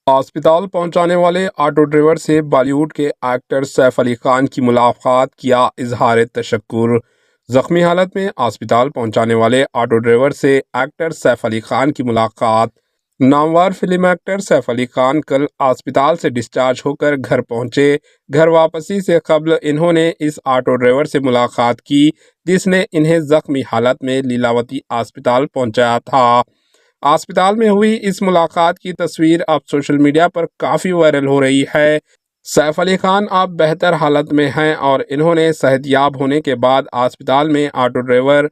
اسپتال پہنچانے والے آٹو ڈرائیور سے بالی ووڈ کے ایکٹر سیف علی خان کی ملاقات، کیا اظہار تشکر۔ زخمی حالت میں اسپتال پہنچانے والے آٹو ڈرائیور سے ایکٹر سیف علی خان کی ملاقات۔ نامور فلم ایکٹر سیف علی خان کل اسپتال سے ڈسچارج ہو کر گھر پہنچے۔ گھر واپسی سے قبل انہوں نے اس آٹو ڈرائیور سے ملاقات کی جس نے انہیں زخمی حالت میں لیلاوتی اسپتال پہنچایا تھا۔ اسپتال میں ہوئی اس ملاقات کی تصویر اب سوشل میڈیا پر کافی وائرل ہو رہی ہے۔ سیف علی خان اب بہتر حالت میں ہیں اور انہوں نے صحت یاب ہونے کے بعد اسپتال میں آٹو ڈرائیور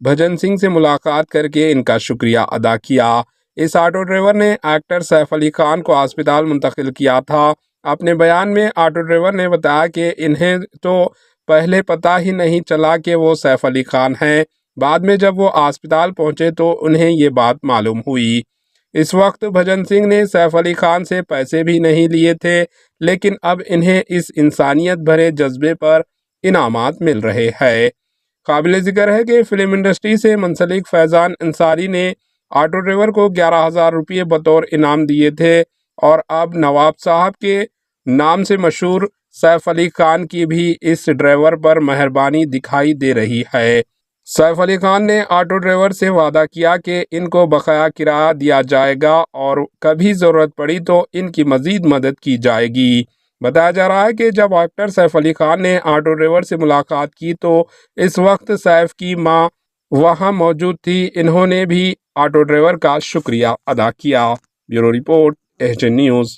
بھجن سنگھ سے ملاقات کر کے ان کا شکریہ ادا کیا۔ اس آٹو ڈرائیور نے ایکٹر سیف علی خان کو اسپتال منتقل کیا تھا۔ اپنے بیان میں آٹو ڈرائیور نے بتایا کہ انہیں تو پہلے پتہ ہی نہیں چلا کہ وہ سیف علی خان ہیں، بعد میں جب وہ اسپتال پہنچے تو انہیں یہ بات معلوم ہوئی۔ اس وقت بھجن سنگھ نے سیف علی خان سے پیسے بھی نہیں لیے تھے، لیکن اب انہیں اس انسانیت بھرے جذبے پر انعامات مل رہے ہیں۔ قابل ذکر ہے کہ فلم انڈسٹری سے منسلک فیضان انصاری نے آٹو ڈرائیور کو 11,000 روپے بطور انعام دیے تھے، اور اب نواب صاحب کے نام سے مشہور سیف علی خان کی بھی اس ڈرائیور پر مہربانی دکھائی دے رہی ہے۔ سیف علی خان نے آٹو ڈرائیور سے وعدہ کیا کہ ان کو بقایا کرایہ دیا جائے گا اور کبھی ضرورت پڑی تو ان کی مزید مدد کی جائے گی۔ بتایا جا رہا ہے کہ جب ایکٹر سیف علی خان نے آٹو ڈرائیور سے ملاقات کی تو اس وقت سیف کی ماں وہاں موجود تھی۔ انہوں نے بھی آٹو ڈرائیور کا شکریہ ادا کیا۔ Bureau report, H N news.